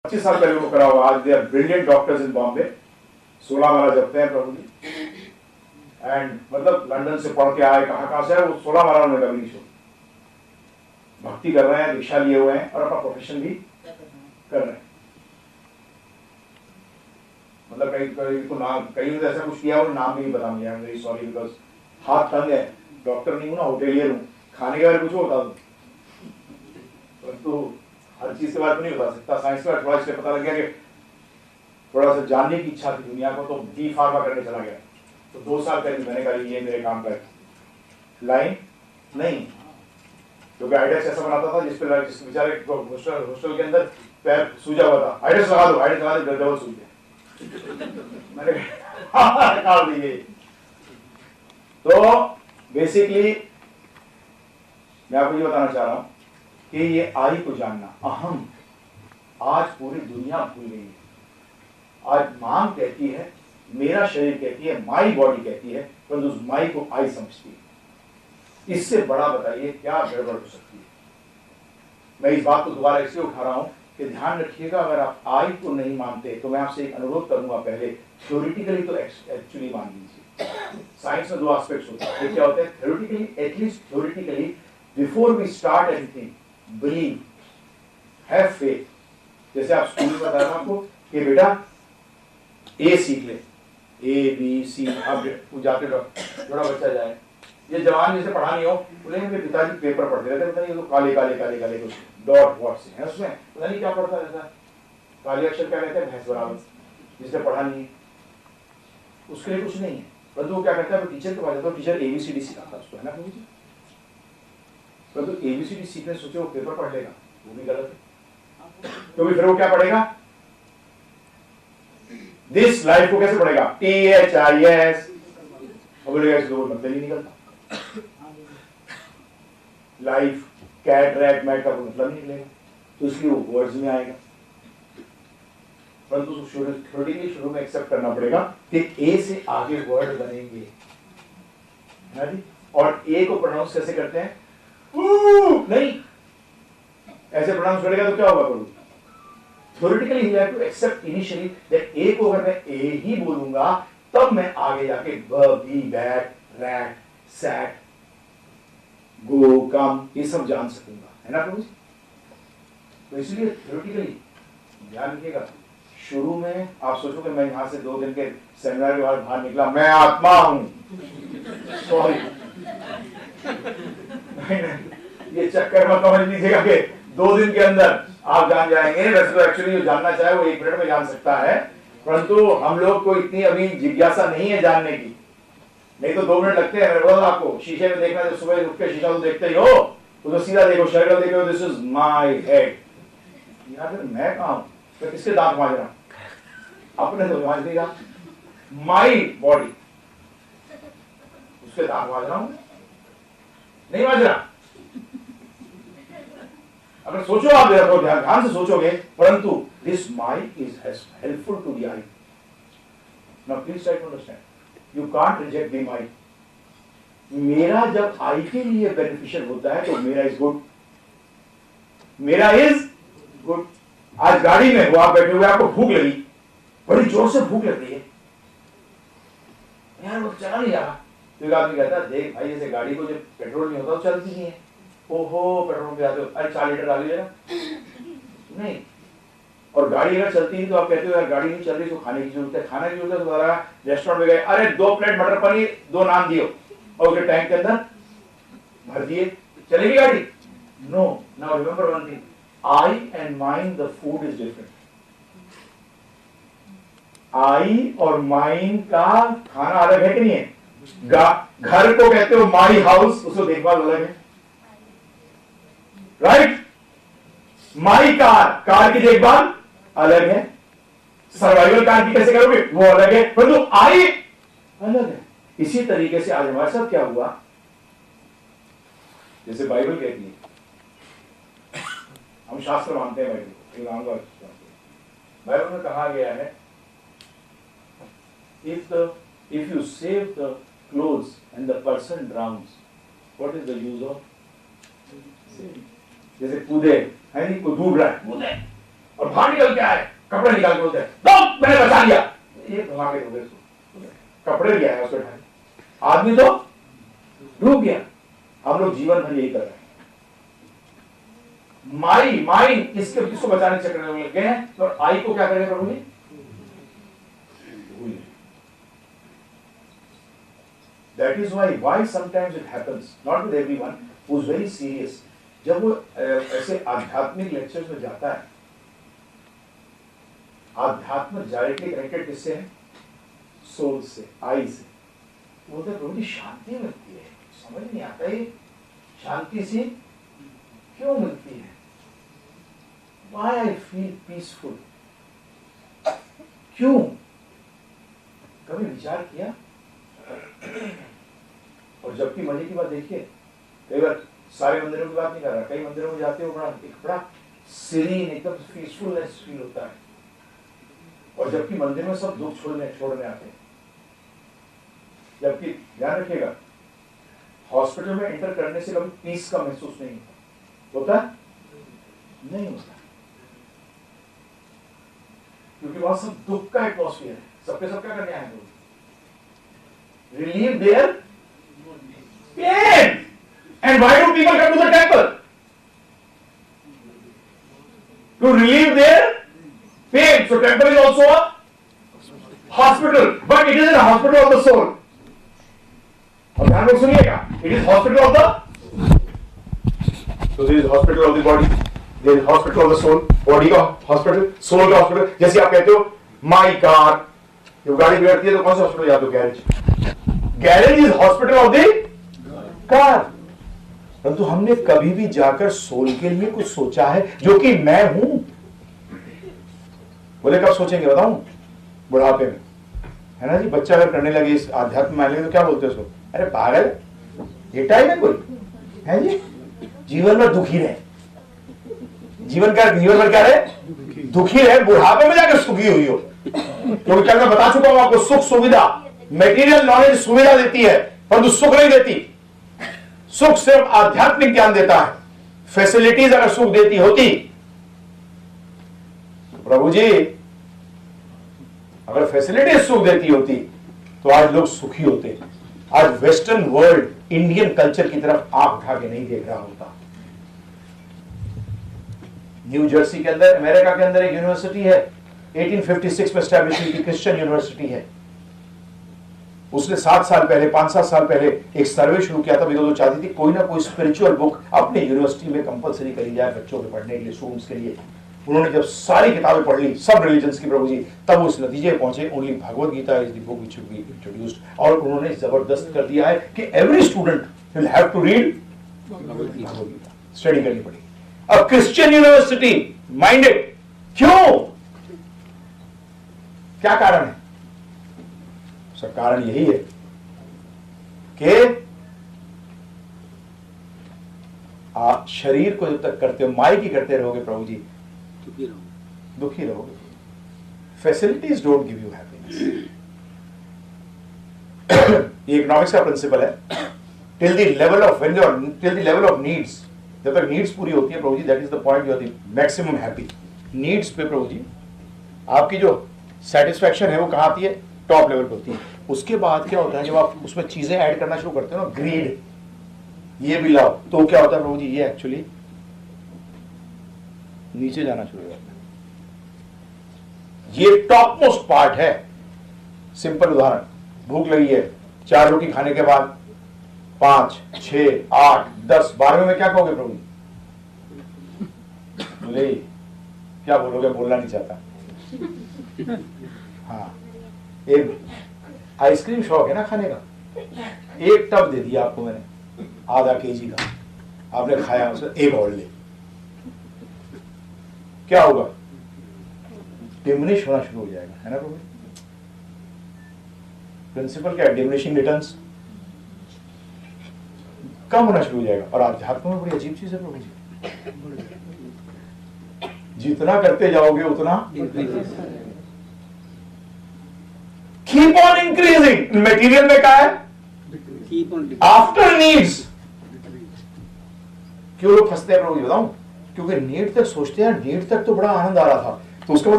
25 साल पहले वो करा हुआ। आज they are brilliant doctors in Bombay. 16 माला जपते हैं प्रभु जी। एंड मतलब लंदन से पढ़ के आए, कहाँ से है वो, 16 माला उन्होंने कभी नहीं छोड़ी। भक्ति कर रहे हैं, दीक्षा लिए हुए हैं और अपना प्रोफेशन भी कर रहे हैं। मतलब कहीं तो ऐसा कुछ किया और नाम भी नहीं बता मुझे, वेरी सॉरी, बिकॉज हाथ तंग है, डॉक्टर नहीं हूँ ना, होटेलियर हूँ, खाने के बारे में कुछ बता दूँ परंतु हर चीज के बारे में नहीं बता सकता। साइंस में थोड़ा इसलिए पता लग गया कि थोड़ा सा जानने की इच्छा थी दुनिया को, तो डी फार्मा करने चला गया। तो 2 साल पहले मैंने कहा ये मेरे काम का लाइन नहीं, क्योंकि आइडेक्स ऐसा बनाता था जिस बेचारे हॉस्टल के अंदर पैर सूजा हुआ था, आइडेक्स लगा दो, आइडेक्स लगा दो, डबल सूज गया। मैंने निकाल दिए। तो बेसिकली मैं आपको ये बताना चाह रहा हूं कि ये आई को जानना, अहम, आज पूरी दुनिया भूल गई है। आज मां कहती है, मेरा शरीर कहती है, माई बॉडी कहती है, पर उस माई को आई समझती है। इससे बड़ा बताइए क्या गड़बड़ हो सकती है। मैं इस बात को दोबारा इसलिए उठा रहा हूं कि ध्यान रखिएगा, अगर आप आई को नहीं मानते तो मैं आपसे एक अनुरोध करूंगा, पहले थ्योरेटिकली तो एक्चुअली मान लीजिए। साइंस में 2 एस्पेक्ट्स होते हैं। क्या होते हैं? Theoretically, at least theoretically, before we start anything, believe, have faith. जैसे आप स्कूल में बता रहे आपको कि बेटा ए सीख ले, ए बी सी, अब जाते थोड़ा बच्चा जाए, ये जवान जैसे पढ़ा नहीं हो, बोले मेरे पिताजी पेपर पढ़ते रहते, पता नहीं तो काले काले काले काले कुछ डॉट वॉट से है उसमें, पता नहीं क्या पढ़ता रहता है, काले अक्षर क्या कहते हैं, भैंस बराबर, जिसने पढ़ा नहीं है उसके लिए कुछ नहीं है। परंतु वो क्या करता है, टीचर के पास जाता है, टीचर ABCD सिखाता है उसको, है ना प्रभु जी। परंतु ABCD सीखने सोचे वो पेपर पढ़ लेगा, वो भी गलत है। क्योंकि फिर वो क्या पढ़ेगा, दिस लाइफ को कैसे पढ़ेगा, THIS, बोलेगा इसको मतलब ही निकलता। लाइफ, कैट रैट मैट का मतलब नहीं निकलेगा, तो इसलिए वो वर्ड्स में आएगा। परंतु शुरू में एक्सेप्ट करना पड़ेगा कि ए से आगे वर्ड बनेंगे, है ना जी। और ए को प्रोनाउंस कैसे करते हैं, नहीं, ऐसे प्रोनाउंस करेगा तो क्या होगा प्रभु, theoretically you have to accept initially that A को अगर मैं ए ही बोलूंगा तब मैं आगे जाके बी, बैट, रैट, सैट, गो, कम, ये सब जान सकूंगा, है ना प्रभु। तो इसलिए थ्योरेटिकली ध्यान रखिएगा। शुरू में आप सोचो कि मैं यहां से 2 दिन के सेमिनार के बाद बाहर निकला, मैं आत्मा हूं, सॉरी, ये चक्कर मत समझ लीजिएगा कि 2 दिन के अंदर आप जान जाएंगे। वैसे तो एक्चुअली जो जानना चाहे वो 1 मिनट में जान सकता है, परंतु हम लोग को इतनी अभी जिज्ञासा नहीं है जानने की, नहीं तो 2 मिनट लगते हैं। मैंने बोला आपको, शीशे में देखना, जब सुबह उठ के शीशा तो देखते ही हो, तो सीधा देखो, शक्ल देखो, दिस इज माय हेड, यार मैं कहां हूं, तो किसके दांत मांज रहा हूं, अपने तो मांज देगा, माई बॉडी, उसके दांत मांज रहा हूं, नहीं मांज रहा। अगर सोचो आप तो ध्यान से सोचोगे, परंतु this mike is helpful to the eye. Now please try to understand, you can't reject the mike. मेरा जब आई के लिए बेनिफिशियल होता है तो मेरा इज गुड, मेरा इज गुड। आज गाड़ी में हो, आप बैठे हुए, आपको भूख लगी, बड़ी जोर से भूख लग रही है, यार वो चला नहीं जा रहा, तो एक आदमी कहता है, देख भाई, जैसे गाड़ी को जब पेट्रोल नहीं होता तो चलती नहीं है। ओहो, पेट्रोल पे आते हो, अरे 4 लीटर डाल लीजिएगा, नहीं। और गाड़ी अगर चलती है तो आप कहते हो यार गाड़ी नहीं चल रही तो खाने की जरूरत है, खाने की जरूरत है, तो रेस्टोरेंट में गए, अरे 2 प्लेट मटर पनीर, 2 नान दियो, और उसके टैंक के अंदर भर दिए, चलेगी गाड़ी? No. Now remember one thing, I and mind, the food is different. I और माइंड का खाना अलग है कि नहीं है? घर को कहते हो माई हाउस, उसको देखभाल अलग है, राइट। माई कार की देखभाल अलग है, सर्वाइवल कार की कैसे करोगे वो अलग है, परंतु आई अलग है। इसी तरीके से आज हमारे साथ क्या हुआ, जैसे बाइबल कहती है, हम शास्त्र मानते हैं बाइबल को, बाइबल में कहा गया है, if you save the clothes and the person drowns, what is the use of saving? जैसे कूदे है नहीं, कोई डूब रहा है, कूदे, और बाहर निकल के आए, कपड़े निकाल के बोलते हैं तो मैंने बचा लिया, ये धमाके हो गए, कपड़े लिया है उसको, आदमी तो डूब गया। हम लोग जीवन भर यही कर रहे हैं, माइंड किसको बचाने के चक्कर में लग गए हैं, और आई को क्या करेंगे प्रभु जी? That is why sometimes it happens, not with everyone who is very serious. जब वो ऐसे आध्यात्मिक लेक्चर्स में जाता है, आध्यात्म डायरेक्टली कनेक्टेड किससे है? सोल से, आई से। बोलते हैं प्रभु जी शांति मिलती है, समझ नहीं आता है शांति से क्यों मिलती है? Why I feel peaceful? क्यों? कभी विचार किया? और जबकि मजे की बात देखिए, कई बार सारे मंदिरों की बात नहीं कर रहा, कई मंदिरों में जाते हो बड़ा सीरीन एकदम पीसफुलनेस फील होता है, और जबकि मंदिर में सब दुख छोड़ने आते हैं। जबकि ध्यान रखिएगा, हॉस्पिटल में एंटर करने से कभी पीस का महसूस नहीं होता, नहीं होता, क्योंकि वहां सब दुख का एटमॉस्फेयर है। सबके सब क्या करने आए हैं? Relieve their pain. And why do people come to the temple? To relieve their pain. So temple is also a hospital, but it is a hospital of the soul. और ध्यान में सुनिएगा, it is hospital of the, so there is hospital of the body, there is hospital of the soul. Body का hospital, soul का hospital. जैसे आप कहते हो my car, जब गाड़ी बिगड़ती है तो कौन सा हॉस्पिटल जाते हो? Garage is hospital of the car. परंतु हमने कभी भी जाकर सोल के लिए कुछ सोचा है जो कि मैं हूं? बोले कब सोचेंगे बताऊं? बुढ़ापे में, है ना जी। बच्चा अगर करने लगे इस आध्यात्म में लगे तो क्या बोलते हैं उसको? अरे पागल, ये टाइम है कोई, है जी। जीवन में दुखी रहे, जीवन भर क्या रहे? दुखी रहे, बुढ़ापे में जाकर सुखी हुई हो। क्योंकि कल मैं बता चुका हूं आपको, सुख सुविधा, मेटीरियल नॉलेज सुविधा देती है परंतु सुख नहीं देती। सुख सिर्फ आध्यात्मिक ज्ञान देता है। फैसिलिटीज अगर सुख देती होती तो प्रभु जी, अगर फैसिलिटीज सुख देती होती तो आज लोग सुखी होते। आज वेस्टर्न वर्ल्ड इंडियन कल्चर की तरफ आंख उठा के नहीं देख रहा होता। न्यू जर्सी के अंदर, अमेरिका के अंदर एक यूनिवर्सिटी है, 1856 में स्टैब्लिश हुई थी, क्रिश्चियन यूनिवर्सिटी है। उसने 7 साल पहले, 5-7 साल पहले एक सर्वे शुरू किया था, बिकॉज़ वो चाहती थी कोई ना कोई स्पिरिचुअल बुक अपने यूनिवर्सिटी में कंपलसरी करी जाए बच्चों के पढ़ने के लिए, स्टूडेंट्स के लिए। उन्होंने जब सारी किताबें पढ़ ली, सब रिलीजन्स की प्रभु जी, तब उस नतीजे पहुंचे only Bhagavad Gita is the book which should be introduced. और उन्होंने जबरदस्त कर दिया है कि every student will have to read Bhagavad Gita, study करनी पड़ेगी। अब क्रिश्चियन यूनिवर्सिटी माइंडेड क्यों? क्या कारण है? सब कारण यही है कि आप शरीर को जब तक करते हो, माई की करते रहोगे प्रभु जी, दुखी रहोगे। Facilities don't give you happiness. ये इकोनॉमिक्स का प्रिंसिपल है। Till the level of needs, जब तक नीड्स पूरी होती है प्रभु जी, that is the point you are the maximum happy. Needs पे प्रभु जी आपकी जो सेटिस्फैक्शन है वो कहां आती है? टॉप लेवल पे होती है। उसके बाद क्या होता है, जब आप उसमें चीजें ऐड करना शुरू करते हो ना, ग्रीड, ये भी लाओ, तो क्या होता है प्रभु जी, ये एक्चुअली नीचे जाना शुरू हो जाता है। ये टॉप मोस्ट पार्ट है। सिंपल उदाहरण, भूख लगी है, 4 रोटी खाने के बाद 5, 6, 8, 10, 12वें में क्या कहोगे प्रभु जी? बोले क्या बोलोगे? बोलना नहीं चाहता। हाँ, एक आइसक्रीम शौक है ना खाने का, एक टब दे दिया आपको मैंने, आधा केजी का, आपने खाया, उसे एक और ले, क्या होगा? डिमिनिश होना शुरू हो जाएगा, है ना प्रभु? प्रिंसिपल क्या है? डिमिनिशिंग रिटर्न्स, कम होना शुरू हो जाएगा। और आध्यात्म में बड़ी अजीब चीज है प्रभु जी, जितना करते जाओगे उतना कीप ऑन इंक्रीजिंग। मटेरियल में क्या है? After needs. क्यों लोग फंसते हैं प्रभु जी बताऊं? क्योंकि नीट तक सोचते हैं, नीट तक तो बड़ा आनंद आ रहा था, तो उसके बाद